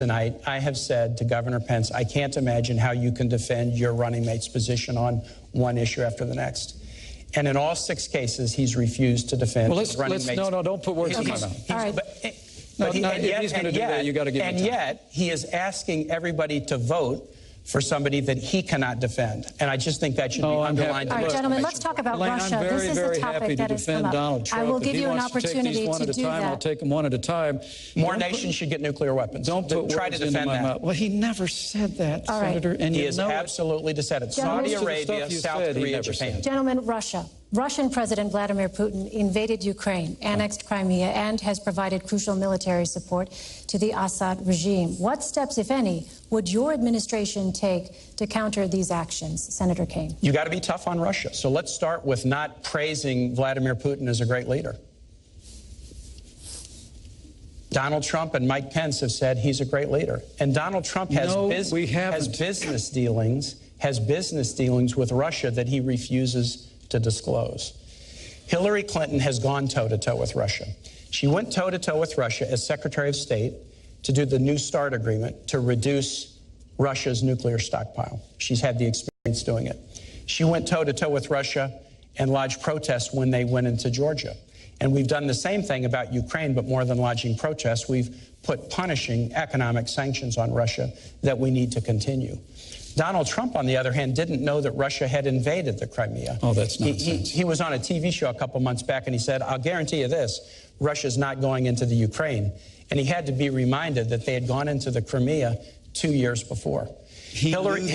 tonight, I have said to Governor Pence, I can't imagine how you can defend your running mate's position on one issue after the next. And in all 6 cases, he's refused to defend his running mate's. No, don't put words in my mouth. All right. If he's going to do that, you got to give him time. And yet, he is asking everybody to vote for somebody that he cannot defend. And I just think that should be underlined. All right, gentlemen, let's talk about Elaine, Russia. I'm very, this is very a topic happy that to has come defend up. Donald Trump. I will give if you an wants to take opportunity these one to at a do time, that. I'll take them one at a time. More nations should get nuclear weapons. Don't put try to defend my that. mouth. Well, he never said that, All right. Senator. And he you has know absolutely said it. Saudi Arabia, South Korea, Japan. Gentlemen, Russian President Vladimir Putin invaded Ukraine, annexed Crimea, and has provided crucial military support to the Assad regime. What steps, if any, would your administration take to counter these actions? Senator Kaine. You got to be tough on Russia. So let's start with not praising Vladimir Putin as a great leader. Donald Trump and Mike Pence have said he's a great leader. And Donald Trump has, business dealings with Russia that he refuses to disclose. Hillary Clinton has gone toe-to-toe with Russia. She went toe-to-toe with Russia as Secretary of State to do the New START agreement to reduce Russia's nuclear stockpile. She's had the experience doing it. She went toe-to-toe with Russia and lodged protests when they went into Georgia. And we've done the same thing about Ukraine, but more than lodging protests, we've put punishing economic sanctions on Russia that we need to continue. Donald Trump, on the other hand, didn't know that Russia had invaded the Crimea. Oh, that's nonsense. He was on a TV show a couple months back, and he said, I'll guarantee you this, Russia's not going into the Ukraine. And he had to be reminded that they had gone into the Crimea 2 years before. Hillary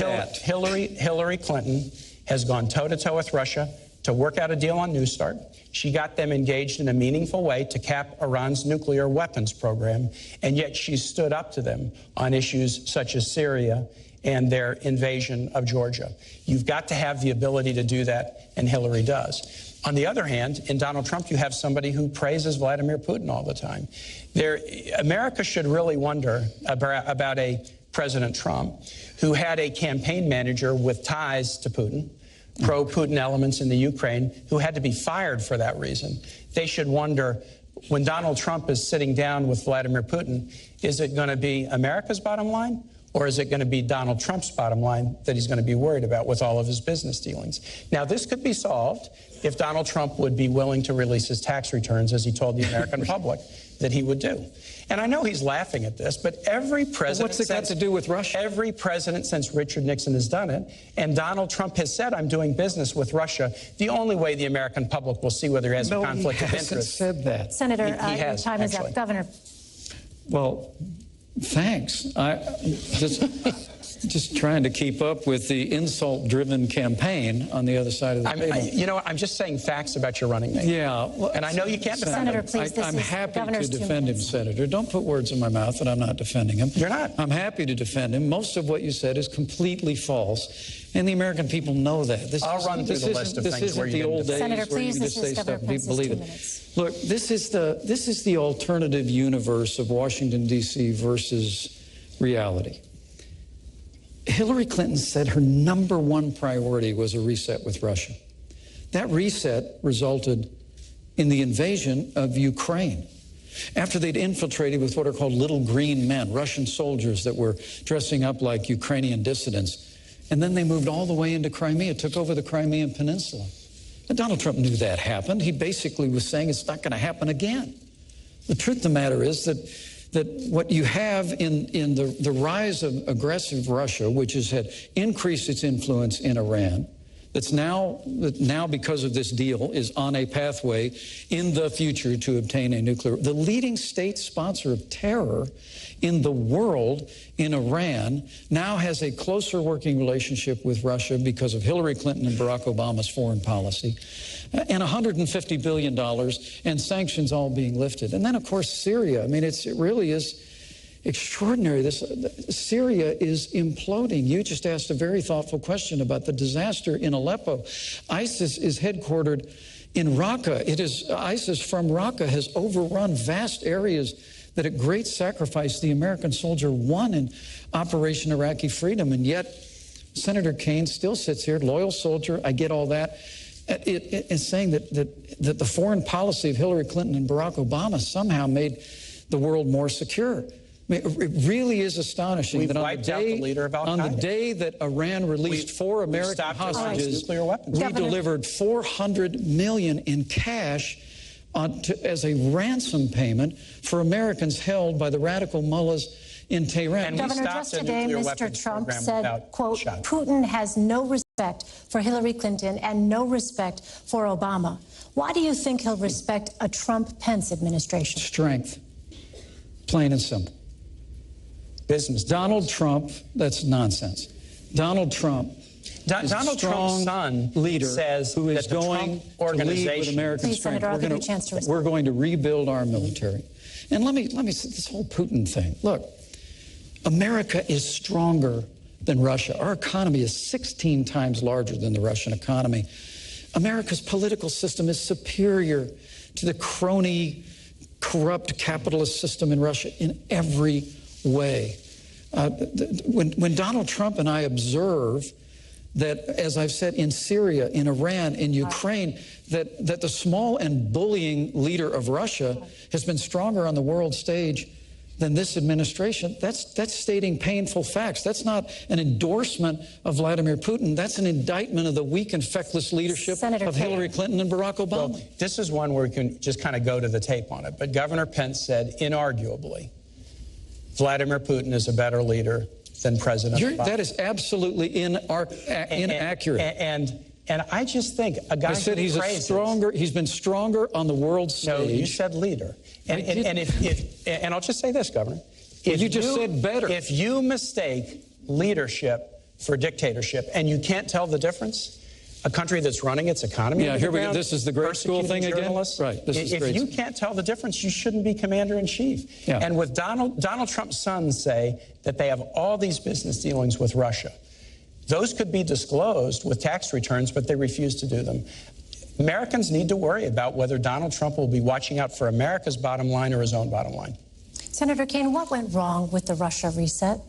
Clinton has gone toe-to-toe with Russia to work out a deal on New START. She got them engaged in a meaningful way to cap Iran's nuclear weapons program, and yet she stood up to them on issues such as Syria and their invasion of Georgia. You've got to have the ability to do that, and Hillary does. On the other hand, in Donald Trump, you have somebody who praises Vladimir Putin all the time. America should really wonder about a President Trump who had a campaign manager with ties to Putin, pro-Putin elements in the Ukraine, who had to be fired for that reason. They should wonder, when Donald Trump is sitting down with Vladimir Putin, is it going to be America's bottom line? Or is it going to be Donald Trump's bottom line that he's going to be worried about with all of his business dealings? Now, this could be solved if Donald Trump would be willing to release his tax returns, as he told the American public that he would do. And I know he's laughing at this, but every president... What's it got to do with Russia? Every president since Richard Nixon has done it, and Donald Trump has said, I'm doing business with Russia. The only way the American public will see whether he has a conflict of interest... No, he hasn't said that. Senator, your time is up. Governor. Well... Thanks. I just trying to keep up with the insult-driven campaign on the other side of the table. You know, I'm just saying facts about your running mate. Yeah. Well, and I know you can't defend Senator, him. please, I'm happy to defend him, Senator. Don't put words in my mouth that I'm not defending him. You're not. I'm happy to defend him. Most of what you said is completely false, and the American people know that. I'll run through the list of things where you old days Senator, where you please, can just say stuff and people believe it. Look, this is the alternative universe of Washington, D.C. versus reality. Hillary Clinton said her #1 priority was a reset with Russia. That reset resulted in the invasion of Ukraine. After they'd infiltrated with what are called little green men, Russian soldiers that were dressing up like Ukrainian dissidents, and then they moved all the way into Crimea, took over the Crimean Peninsula. And Donald Trump knew that happened. He basically was saying it's not going to happen again. The truth of the matter is that what you have in the rise of aggressive Russia, which has had increased its influence in Iran, that now because of this deal is on a pathway in the future to obtain a nuclear. The leading state sponsor of terror in the world, in Iran, now has a closer working relationship with Russia because of Hillary Clinton and Barack Obama's foreign policy, and $150 billion and sanctions all being lifted. And then, of course, Syria. I mean, it really is extraordinary. Syria is imploding. You just asked a very thoughtful question about the disaster in Aleppo. ISIS is headquartered in Raqqa. ISIS from Raqqa has overrun vast areas that at great sacrifice the American soldier won in Operation Iraqi Freedom. And yet, Senator Kaine still sits here, loyal soldier, I get all that. It's saying that the foreign policy of Hillary Clinton and Barack Obama somehow made the world more secure. I mean, it really is astonishing We've that wiped out the leader of Al-Qaeda. on the day that Iran released 4 American hostages, nuclear weapons. we delivered $400 million in cash as a ransom payment for Americans held by the radical mullahs in Tehran. And Governor, just today, Mr. Trump said, quote, Putin has no respect for Hillary Clinton and no respect for Obama. Why do you think he'll respect a Trump-Pence administration? Strength. Plain and simple. Business. Donald Trump, that's nonsense. Donald Trump Donald Trump's son leader says who is that the going Trump to lead with organization. American Please, strength. Senator, I'll give you a chance to respond. We're going to rebuild our military. And let me say this whole Putin thing. Look, America is stronger than Russia. Our economy is 16 times larger than the Russian economy. America's political system is superior to the crony, corrupt capitalist system in Russia in every way. When Donald Trump and I observe that, as I've said, in Syria, in Iran, in Ukraine, that the small and bullying leader of Russia has been stronger on the world stage than this administration, that's stating painful facts. That's not an endorsement of Vladimir Putin. That's an indictment of the weak and feckless leadership of Hillary Clinton and Barack Obama. Well, this is one where we can just kind of go to the tape on it. But Governor Pence said, inarguably, Vladimir Putin is a better leader than President Obama. That is absolutely inaccurate. And I just think a guy I said he's been stronger on the world stage. No, you said leader. And I'll just say this, Governor. You just said better. If you mistake leadership for dictatorship and you can't tell the difference, a country that's running its economy. Yeah, here we go. This is the grade school thing again. Right. If you can't tell the difference, you shouldn't be commander-in-chief. Yeah. And with Donald Trump's sons say that they have all these business dealings with Russia. Those could be disclosed with tax returns, but they refuse to do them. Americans need to worry about whether Donald Trump will be watching out for America's bottom line or his own bottom line. Senator Kaine, what went wrong with the Russia reset?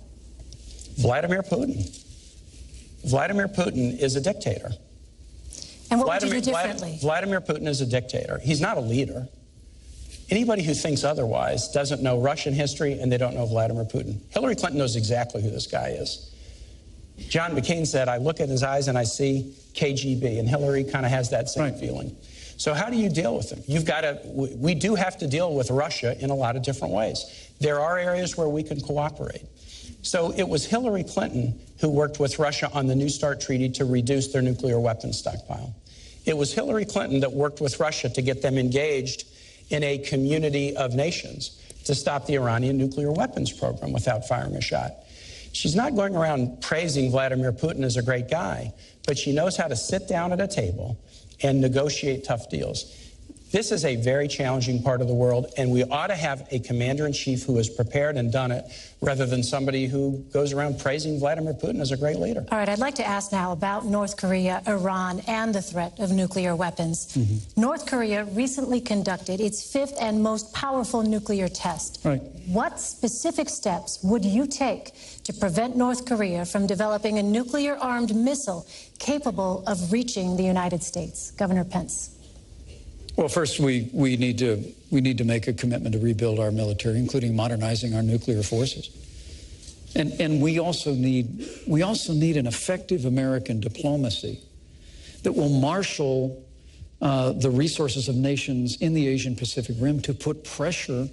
Vladimir Putin. Vladimir Putin is a dictator. And what would you do differently? Vladimir Putin is a dictator. He's not a leader. Anybody who thinks otherwise doesn't know Russian history and they don't know Vladimir Putin. Hillary Clinton knows exactly who this guy is. John McCain said, I look at his eyes and I see KGB, and Hillary kind of has that same feeling. So how do you deal with him? We do have to deal with Russia in a lot of different ways. There are areas where we can cooperate. So it was Hillary Clinton who worked with Russia on the New START treaty to reduce their nuclear weapons stockpile. It was Hillary Clinton that worked with Russia to get them engaged in a community of nations to stop the Iranian nuclear weapons program without firing a shot. She's not going around praising Vladimir Putin as a great guy, but she knows how to sit down at a table and negotiate tough deals. This is a very challenging part of the world, and we ought to have a commander-in-chief who has prepared and done it, rather than somebody who goes around praising Vladimir Putin as a great leader. All right, I'd like to ask now about North Korea, Iran, and the threat of nuclear weapons. North Korea recently conducted its 5th and most powerful nuclear test. Right. What specific steps would you take to prevent North Korea from developing a nuclear-armed missile capable of reaching the United States? Governor Pence. Well, first, we need to make a commitment to rebuild our military, including modernizing our nuclear forces. And we also need an effective American diplomacy that will marshal the resources of nations in the Asian Pacific Rim to put pressure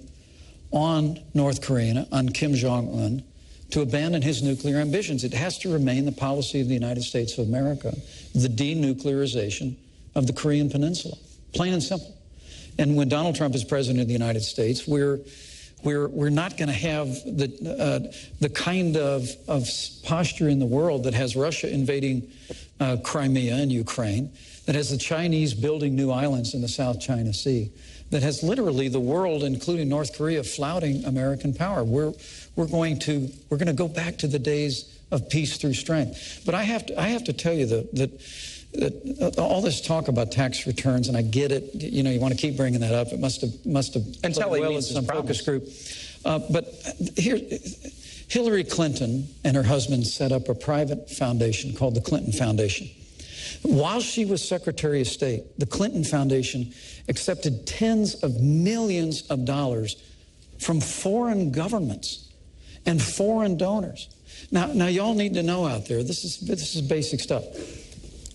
on North Korea, on Kim Jong-un, to abandon his nuclear ambitions. It has to remain the policy of the United States of America, the denuclearization of the Korean Peninsula. Plain and simple. And when Donald Trump is president of the United States, we're not going to have the kind of posture in the world that has Russia invading Crimea and Ukraine, that has the Chinese building new islands in the South China Sea, that has literally the world, including North Korea, flouting American power. We're going to go back to the days of peace through strength. But I have to tell you that all this talk about tax returns, and I get it, you know, you want to keep bringing that up. It must have until played he well in meets some his focus promise. group. But here, Hillary Clinton and her husband set up a private foundation called the Clinton Foundation. While she was Secretary of State, the Clinton Foundation accepted tens of millions of dollars from foreign governments and foreign donors. Now y'all need to know out there, this is basic stuff.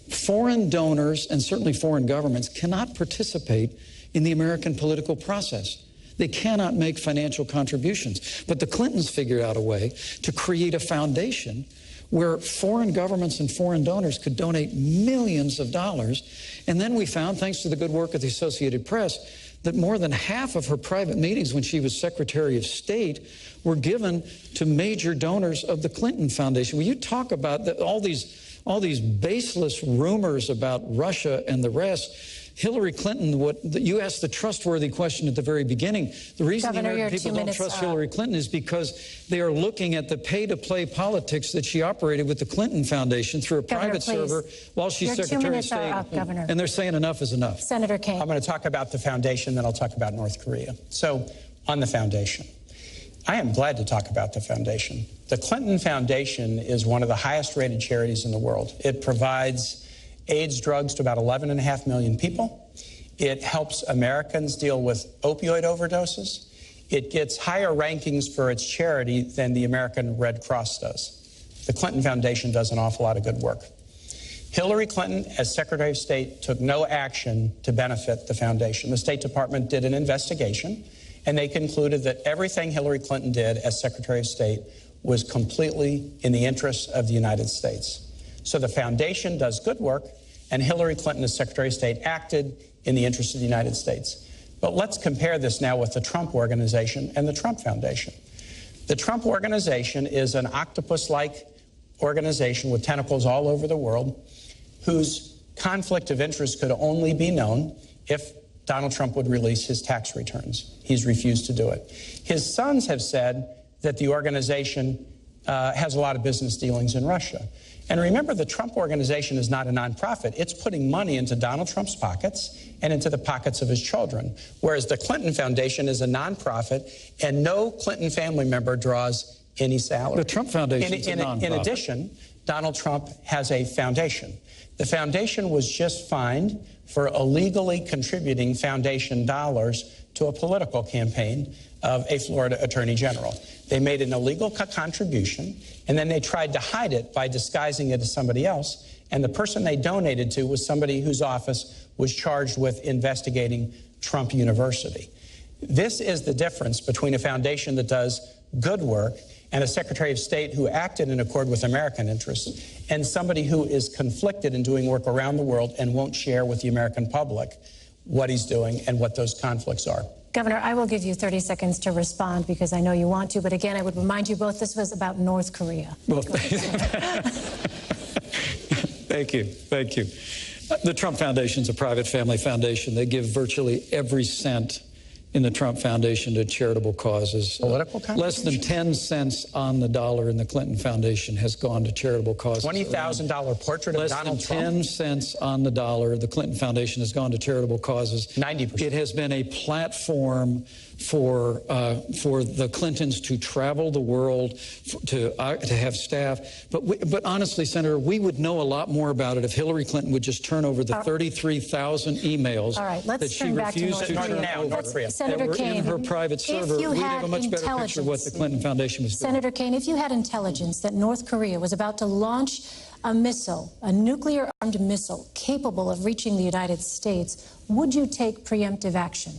Foreign donors and certainly foreign governments cannot participate in the American political process. They cannot make financial contributions. But the Clintons figured out a way to create a foundation where foreign governments and foreign donors could donate millions of dollars. And then we found, thanks to the good work of the Associated Press, that more than half of her private meetings when she was Secretary of State were given to major donors of the Clinton Foundation. Will you talk about all these baseless rumors about Russia and the rest? Hillary Clinton, you asked the trustworthy question at the very beginning. The reason the American people don't trust Hillary Clinton is because they are looking at the pay-to-play politics that she operated with the Clinton Foundation through a private server while she's Secretary of State. And they're saying enough is enough. Senator Kaine. I'm going to talk about the foundation, then I'll talk about North Korea. So, on the foundation, I am glad to talk about the foundation. The Clinton Foundation is one of the highest-rated charities in the world. It provides AIDS drugs to about 11.5 million people. It helps Americans deal with opioid overdoses. It gets higher rankings for its charity than the American Red Cross does. The Clinton Foundation does an awful lot of good work. Hillary Clinton, as Secretary of State, took no action to benefit the foundation. The State Department did an investigation, and they concluded that everything Hillary Clinton did as Secretary of State was completely in the interests of the United States. So the foundation does good work, and Hillary Clinton, as Secretary of State, acted in the interest of the United States. But let's compare this now with the Trump Organization and the Trump Foundation. The Trump Organization is an octopus-like organization with tentacles all over the world whose conflict of interest could only be known if Donald Trump would release his tax returns. He's refused to do it. His sons have said that the organization has a lot of business dealings in Russia. And remember, the Trump Organization is not a nonprofit. It's putting money into Donald Trump's pockets and into the pockets of his children, whereas the Clinton Foundation is a nonprofit, and no Clinton family member draws any salary. The Trump Foundation is a nonprofit. In addition, Donald Trump has a foundation. The foundation was just fined for illegally contributing foundation dollars to a political campaign of a Florida Attorney General. They made an illegal contribution, and then they tried to hide it by disguising it as somebody else. And the person they donated to was somebody whose office was charged with investigating Trump University. This is the difference between a foundation that does good work and a Secretary of State who acted in accord with American interests, and somebody who is conflicted in doing work around the world and won't share with the American public what he's doing and what those conflicts are. Governor, I will give you 30 seconds to respond because I know you want to, but again, I would remind you both this was about North Korea. Well, thank you. Thank you. The Trump Foundation is a private family foundation. They give virtually every cent in the Trump Foundation to charitable causes. Political less than 10 cents on the dollar in the Clinton Foundation has gone to charitable causes. $20,000 portrait of Donald Trump? Less than 10 cents on the dollar, the Clinton Foundation has gone to charitable causes. 90%. It has been a platform for the Clintons to travel the world, to have staff. But honestly, Senator, we would know a lot more about it if Hillary Clinton would just turn over the 33,000 emails that she refused to turn over. Senator Kaine, in her private server. We'd have a much better picture of what the Clinton Foundation was doing. Senator Kaine, if you had intelligence that North Korea was about to launch a missile, a nuclear-armed missile capable of reaching the United States, would you take preemptive action?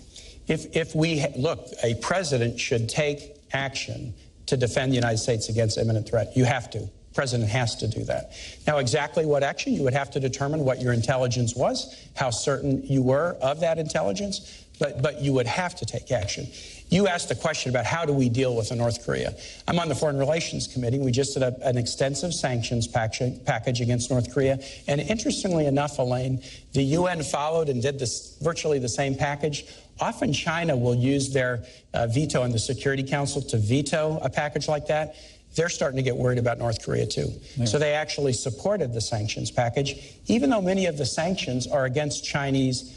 If we look, a president should take action to defend the United States against imminent threat. You have to. The president has to do that. Now, exactly what action? You would have to determine what your intelligence was, how certain you were of that intelligence, but you would have to take action. You asked a question about how do we deal with North Korea. I'm on the Foreign Relations Committee. We just did an extensive sanctions package against North Korea. And interestingly enough, Elaine, the UN followed and did virtually the same package. Often China will use their veto in the Security Council to veto a package like that. They're starting to get worried about North Korea, too. Yeah. So they actually supported the sanctions package, even though many of the sanctions are against Chinese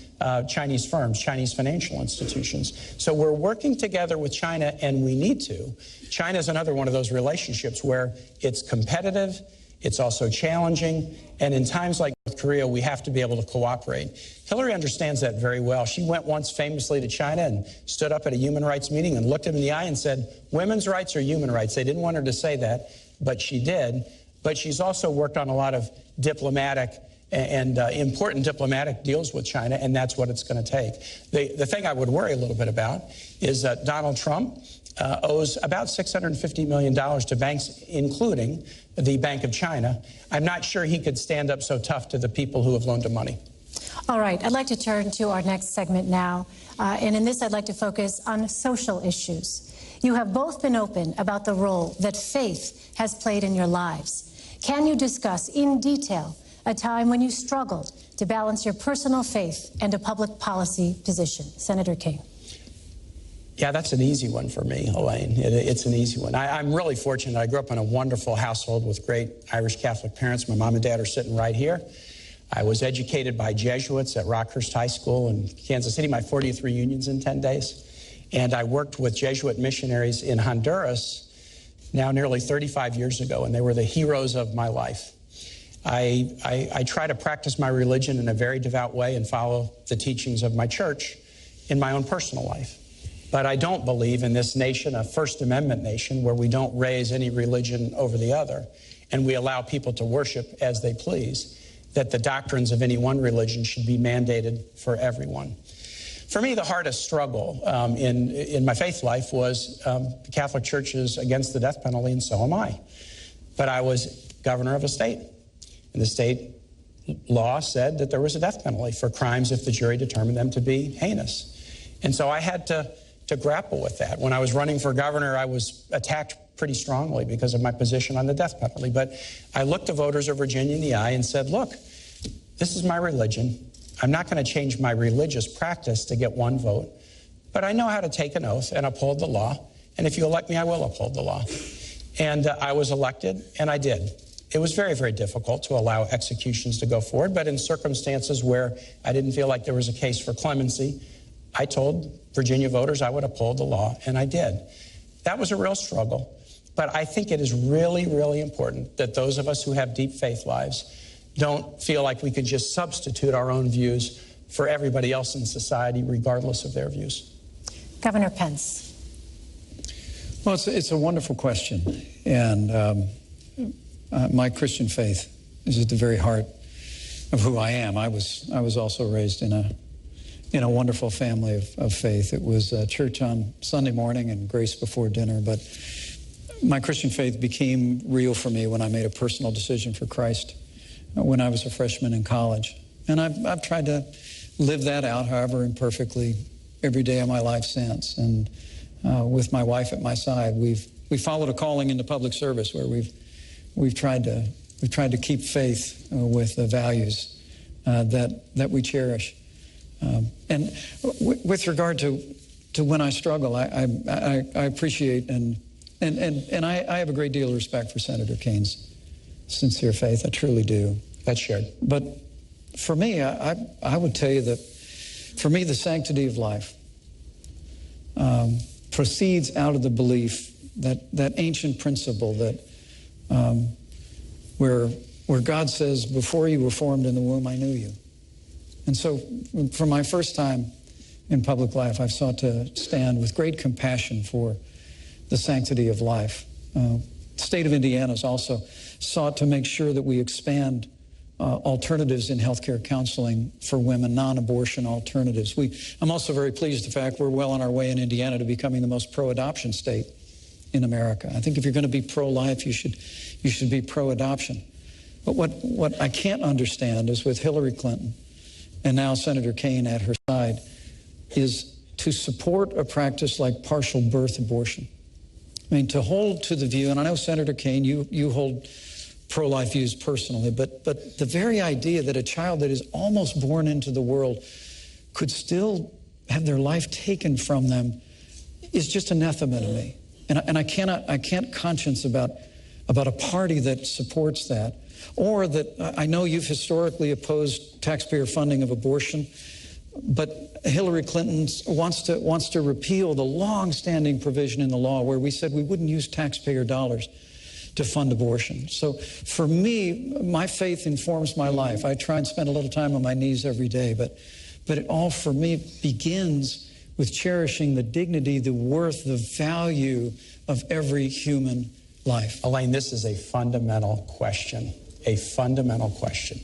firms, Chinese financial institutions. So we're working together with China, and we need to. China is another one of those relationships where it's competitive, It's also challenging. And in times like North Korea, we have to be able to cooperate. Hillary understands that very well. She went once famously to China and stood up at a human rights meeting and looked him in the eye and said, women's rights are human rights. They didn't want her to say that, but she did. But she's also worked on a lot of diplomatic and important diplomatic deals with China, and that's what it's going to take. The thing I would worry a little bit about is that Donald Trump owes about $650 million to banks, including the Bank of China. I'm not sure he could stand up so tough to the people who have loaned him money. All right, I'd like to turn to our next segment now. And in this, I'd like to focus on social issues. You have both been open about the role that faith has played in your lives. Can you discuss in detail a time when you struggled to balance your personal faith and a public policy position? Senator Kaine. Yeah, that's an easy one for me, Elaine. It's an easy one. I'm really fortunate. I grew up in a wonderful household with great Irish Catholic parents. My mom and dad are sitting right here. I was educated by Jesuits at Rockhurst High School in Kansas City, my 40th reunions in 10 days. And I worked with Jesuit missionaries in Honduras now nearly 35 years ago, and they were the heroes of my life. I try to practice my religion in a very devout way and follow the teachings of my church in my own personal life. But I don't believe in this nation, a First Amendment nation, where we don't raise any religion over the other and we allow people to worship as they please, that the doctrines of any one religion should be mandated for everyone. For me, the hardest struggle in my faith life was the Catholic Church is against the death penalty, and so am I. But I was governor of a state, and the state law said that there was a death penalty for crimes if the jury determined them to be heinous. And so I had to grapple with that. When I was running for governor, I was attacked pretty strongly because of my position on the death penalty. But I looked the voters of Virginia in the eye and said, look, this is my religion. I'm not going to change my religious practice to get one vote, but I know how to take an oath and uphold the law. And if you elect me, I will uphold the law. And I was elected, and I did. It was very, very difficult to allow executions to go forward, but in circumstances where I didn't feel like there was a case for clemency, I told Virginia voters I would uphold the law, and I did. That was a real struggle, but I think it is really, really important that those of us who have deep faith lives don't feel like we could just substitute our own views for everybody else in society, regardless of their views. Governor Pence. Well, it's a wonderful question, and my Christian faith is at the very heart of who I am. I was also raised in a wonderful family of faith. It was church on Sunday morning and grace before dinner, but my Christian faith became real for me when I made a personal decision for Christ when I was a freshman in college. And I've tried to live that out, however imperfectly, every day of my life since. And with my wife at my side, we followed a calling into public service where we've tried to keep faith with the values that we cherish. And with regard to when I struggle, I appreciate and I have a great deal of respect for Senator Kaine's sincere faith. I truly do. That's shared. But for me, I would tell you that for me, the sanctity of life proceeds out of the belief that ancient principle that where God says, before you were formed in the womb, I knew you. And so for my first time in public life, I've sought to stand with great compassion for the sanctity of life. The state of Indiana has also sought to make sure that we expand alternatives in healthcare counseling for women, non-abortion alternatives. I'm also very pleased the fact we're well on our way in Indiana to becoming the most pro-adoption state in America. I think if you're going to be pro-life, you should be pro-adoption. But what I can't understand is with Hillary Clinton and now Senator Kaine at her side, is to support a practice like partial birth abortion. I mean, to hold to the view, and I know Senator Kaine, you hold pro-life views personally, but the very idea that a child that is almost born into the world could still have their life taken from them is just anathema to me. And I can't conscience about a party that supports that. Or that I know you've historically opposed taxpayer funding of abortion, but Hillary Clinton wants to repeal the long-standing provision in the law where we said we wouldn't use taxpayer dollars to fund abortion. So for me, my faith informs my life. I try and spend a little time on my knees every day, but it all for me begins with cherishing the dignity, the worth, the value of every human life. Elaine, this is a fundamental question, a fundamental question.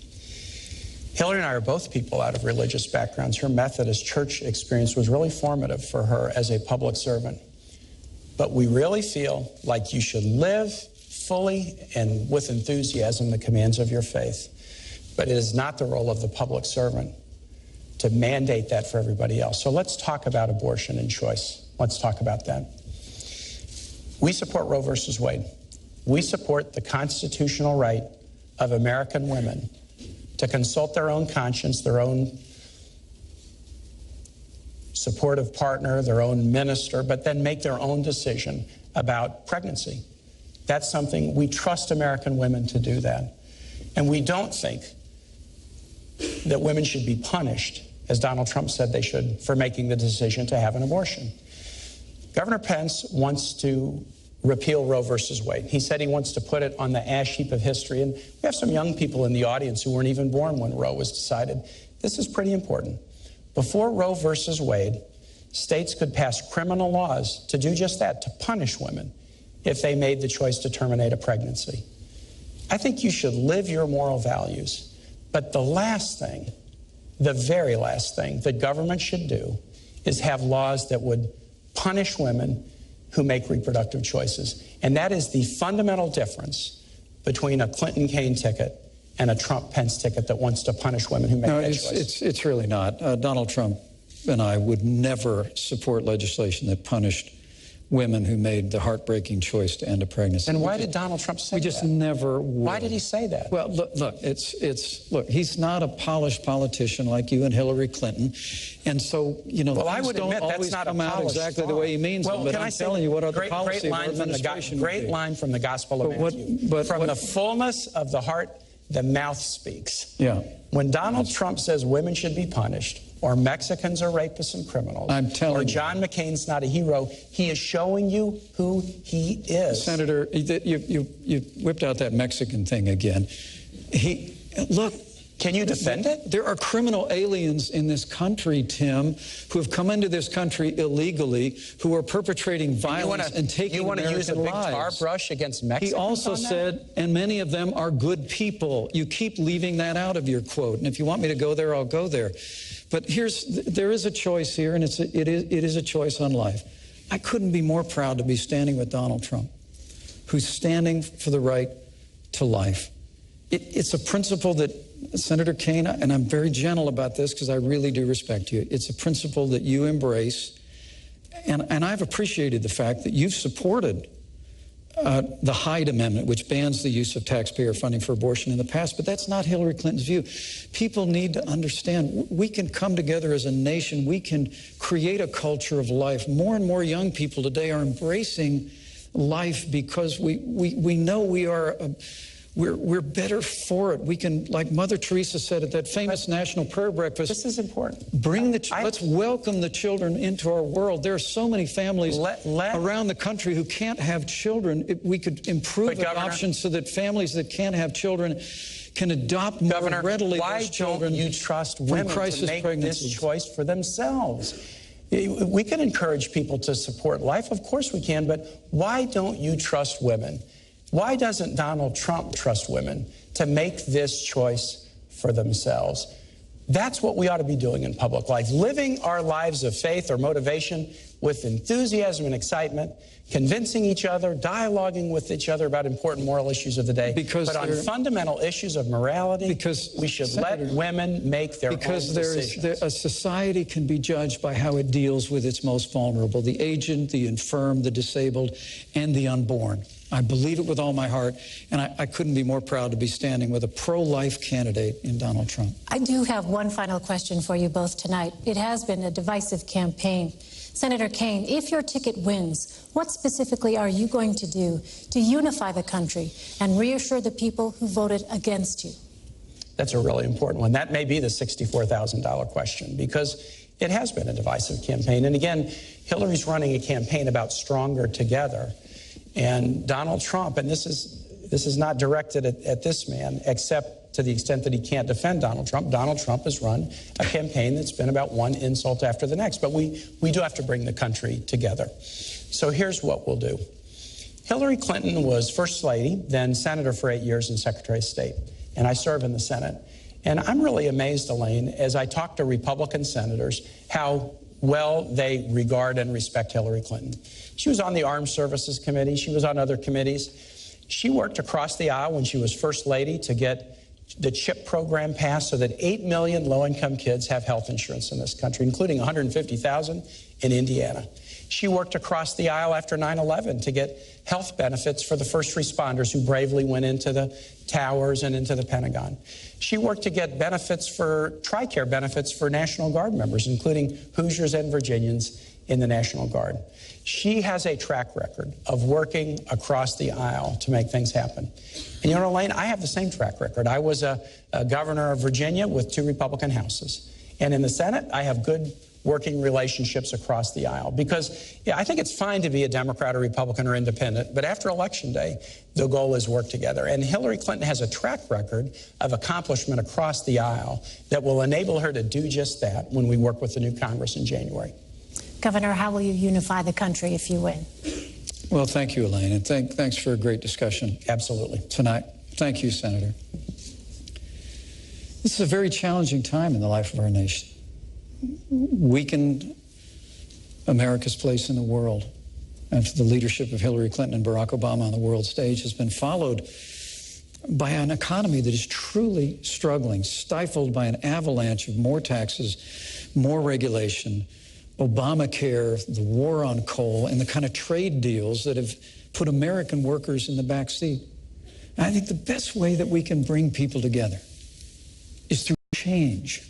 Hillary and I are both people out of religious backgrounds. Her Methodist church experience was really formative for her as a public servant. But we really feel like you should live fully and with enthusiasm the commands of your faith. But it is not the role of the public servant to mandate that for everybody else. So let's talk about abortion and choice. Let's talk about that. We support Roe versus Wade. We support the constitutional right of American women to consult their own conscience, their own supportive partner, their own minister, but then make their own decision about pregnancy. That's something we trust American women to do that. And we don't think that women should be punished, as Donald Trump said they should, for making the decision to have an abortion. Governor Pence wants to repeal Roe versus Wade. He said he wants to put it on the ash heap of history. And we have some young people in the audience who weren't even born when Roe was decided. This is pretty important. Before Roe versus Wade, states could pass criminal laws to do just that, to punish women if they made the choice to terminate a pregnancy. I think you should live your moral values. But the last thing, the very last thing that government should do is have laws that would punish women who make reproductive choices. And that is the fundamental difference between a Clinton-Kaine ticket and a Trump-Pence ticket that wants to punish women who make that choice. It's really not. Donald Trump and I would never support legislation that punished women who made the heartbreaking choice to end a pregnancy. And why did Donald Trump say that? We just never would. Why did he say that? Well, look, he's not a polished politician like you and Hillary Clinton. And so, well, I would admit that's not come out exactly the way he means them, but I'm telling you what other policy of our administration Great line from the Gospel of Matthew. From the fullness of the heart, the mouth speaks. Yeah. When Donald Trump says women should be punished, or Mexicans are rapists and criminals, or John McCain's not a hero, he is showing you who he is. Senator, you whipped out that Mexican thing again. Look. Can you defend it? There are criminal aliens in this country, Tim, who have come into this country illegally, who are perpetrating violence and taking American lives. You want to use a big tar brush against Mexicans? He also said, and many of them are good people. You keep leaving that out of your quote. And if you want me to go there, I'll go there. But there is a choice here, and it is a choice on life. I couldn't be more proud to be standing with Donald Trump, who's standing for the right to life. It's a principle that Senator Kaine, and I'm very gentle about this because I really do respect you, it's a principle that you embrace, and I've appreciated the fact that you've supported the Hyde Amendment, which bans the use of taxpayer funding for abortion in the past, but that's not Hillary Clinton's view. People need to understand we can come together as a nation. We can create a culture of life. More and more young people today are embracing life because we know we're better for it. We can, like Mother Teresa said at that famous National Prayer Breakfast. This is important. Let's welcome the children into our world. There are so many families around the country who can't have children. We could improve adoption so that families that can't have children can adopt more readily those children. Why don't you trust women to make this choice for themselves? We can encourage people to support life. Of course we can, but why don't you trust women? Why doesn't Donald Trump trust women to make this choice for themselves? That's what we ought to be doing in public life, living our lives of faith or motivation with enthusiasm and excitement, convincing each other, dialoguing with each other about important moral issues of the day. But on fundamental issues of morality, we should let women make their own decisions. Because a society can be judged by how it deals with its most vulnerable, the aged, the infirm, the disabled, and the unborn. I believe it with all my heart, and I couldn't be more proud to be standing with a pro-life candidate in Donald Trump. I do have one final question for you both tonight. It has been a divisive campaign. Senator Kaine, if your ticket wins, what specifically are you going to do to unify the country and reassure the people who voted against you? That's a really important one. That may be the $64,000 question, because it has been a divisive campaign. And again, Hillary's running a campaign about stronger together. And Donald Trump, and this is not directed at this man, except to the extent that he can't defend Donald Trump. Donald Trump has run a campaign that's been about one insult after the next. But we do have to bring the country together. So here's what we'll do. Hillary Clinton was First Lady, then Senator for 8 years and Secretary of State. And I serve in the Senate. And I'm really amazed, Elaine, as I talk to Republican senators, how well they regard and respect Hillary Clinton. She was on the Armed Services Committee. She was on other committees. She worked across the aisle when she was First Lady to get the CHIP program passed so that 8 million low-income kids have health insurance in this country, including 150,000 in Indiana. She worked across the aisle after 9/11 to get health benefits for the first responders who bravely went into the towers and into the Pentagon. She worked to get benefits for TRICARE benefits for National Guard members, including Hoosiers and Virginians in the National Guard. She has a track record of working across the aisle to make things happen. And you know, Elaine, I have the same track record. I was a governor of Virginia with 2 Republican houses. And in the Senate, I have good working relationships across the aisle. Because I think it's fine to be a Democrat or Republican or independent, but after Election Day, the goal is work together. And Hillary Clinton has a track record of accomplishment across the aisle that will enable her to do just that when we work with the new Congress in January. Governor, how will you unify the country if you win? Well, thank you, Elaine, and thanks for a great discussion. Absolutely. Tonight. Thank you, Senator. This is a very challenging time in the life of our nation. Weakened America's place in the world after the leadership of Hillary Clinton and Barack Obama on the world stage has been followed by an economy that is truly struggling, stifled by an avalanche of more taxes, more regulation, Obamacare, the war on coal, and the kind of trade deals that have put American workers in the back seat. And I think the best way that we can bring people together is through change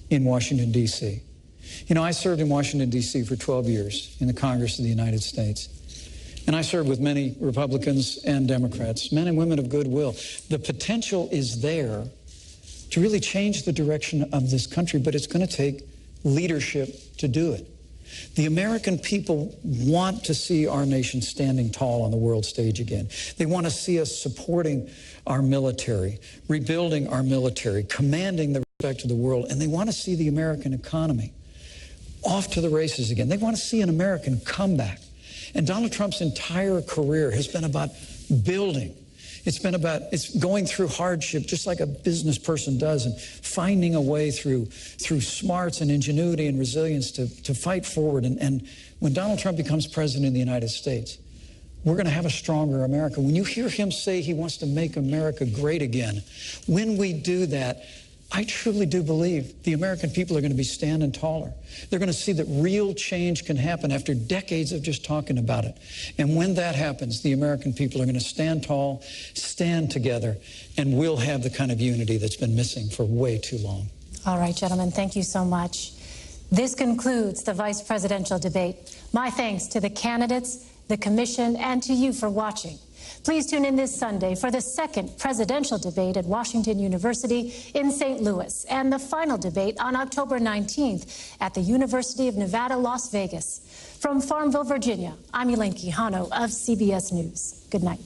in Washington, D.C. You know, I served in Washington, D.C. for 12 years in the Congress of the United States. And I served with many Republicans and Democrats, men and women of goodwill. The potential is there to really change the direction of this country, but it's going to take leadership to do it. The American people want to see our nation standing tall on the world stage again. They want to see us supporting our military, rebuilding our military, commanding the respect of the world, and they want to see the American economy off to the races again. They want to see an American comeback. And Donald Trump's entire career has been about building. It's going through hardship just like a business person does and finding a way through smarts and ingenuity and resilience to fight forward. And when Donald Trump becomes president of the United States, we're going to have a stronger America. When you hear him say he wants to make America great again, when we do that, I truly do believe the American people are going to be standing taller. They're going to see that real change can happen after decades of just talking about it. And when that happens, the American people are going to stand tall, stand together, and we'll have the kind of unity that's been missing for way too long. All right, gentlemen, thank you so much. This concludes the vice presidential debate. My thanks to the candidates, the commission, and to you for watching. Please tune in this Sunday for the second presidential debate at Washington University in St. Louis and the final debate on October 19th at the University of Nevada, Las Vegas. From Farmville, Virginia, I'm Elaine Quijano of CBS News. Good night.